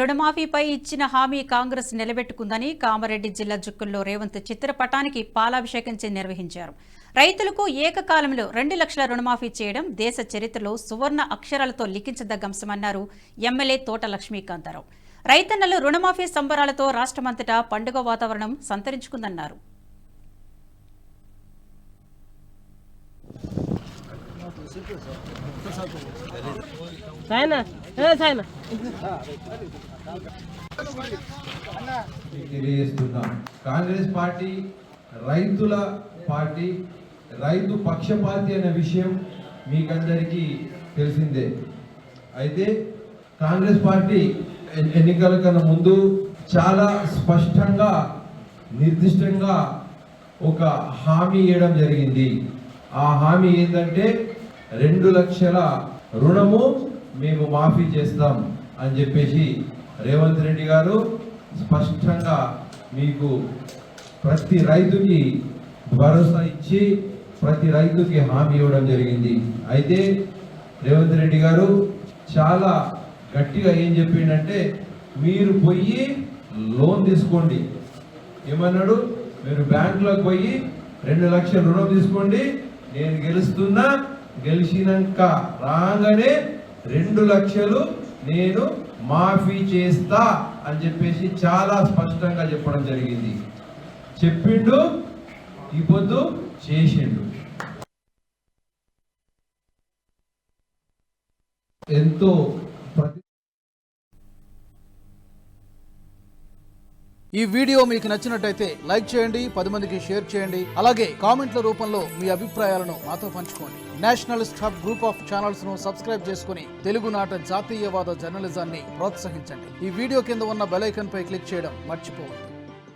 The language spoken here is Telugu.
రుణమాఫీపై ఇచ్చిన హామీ కాంగ్రెస్ నిలబెట్టుకుందని కామారెడ్డి జిల్లా జుక్కల్లో రేవంత్ చిత్రపటానికి పాలాభిషేకం నిర్వహించారు. రైతులకు ఏకకాలంలో 2 లక్షల రుణమాఫీ చేయడం దేశ చరిత్రలో సువర్ణ అక్షరాలతో లిఖించదగ్గ అంశమన్నారు ఎమ్మెల్యే తోట లక్ష్మీకాంతారావు. రైతన్నలు రుణమాఫీ సంబరాలతో రాష్ట్రమంతటా పండుగ వాతావరణం సంతరించుకుందన్నారు. కాంగ్రెస్ పార్టీ రైతుల పార్టీ, రైతు పక్షపాతి అనే విషయం మీకందరికీ తెలిసిందే. అయితే కాంగ్రెస్ పార్టీ ఎన్నికల కన్నా ముందు చాలా స్పష్టంగా నిర్దిష్టంగా ఒక హామీ ఇవ్వడం జరిగింది. ఆ హామీ ఏంటంటే 2 లక్షల రుణము మేము మాఫీ చేస్తాం అని చెప్పేసి రేవంత్ రెడ్డి గారు స్పష్టంగా మీకు ప్రతి రైతుకి భరోసా ఇచ్చి ప్రతి రైతుకి హామీ ఇవ్వడం జరిగింది. అయితే రేవంత్ రెడ్డి గారు చాలా గట్టిగా ఏం చెప్పిండంటే, మీరు పోయి లోన్ తీసుకోండి. ఏమన్నాడు? మీరు బ్యాంకులోకి పోయి 2 లక్షల రుణం తీసుకోండి, నేను గెలుస్తున్నా, గెలిచినాక రాగానే 2 లక్షలు నేను మాఫీ చేస్తా అని చెప్పేసి చాలా స్పష్టంగా చెప్పడం జరిగింది. చెప్పిండు, ఈ పొద్దు చేసిండు. ఎంతో ఈ వీడియో మీకు నచ్చినట్టయితే లైక్ చేయండి, 10 మందికి షేర్ చేయండి. అలాగే కామెంట్ల రూపంలో మీ అభిప్రాయాలను మాతో పంచుకోండి. Nationalist hub group of channels ను సబ్స్క్రైబ్ చేసుకుని తెలుగునాట జాతీయవాద జర్నలిజాన్ని ప్రోత్సహించండి. ఈ వీడియో కింద ఉన్న బెల్ ఐకాన్ పై క్లిక్ చేయడం మర్చిపోవద్దు.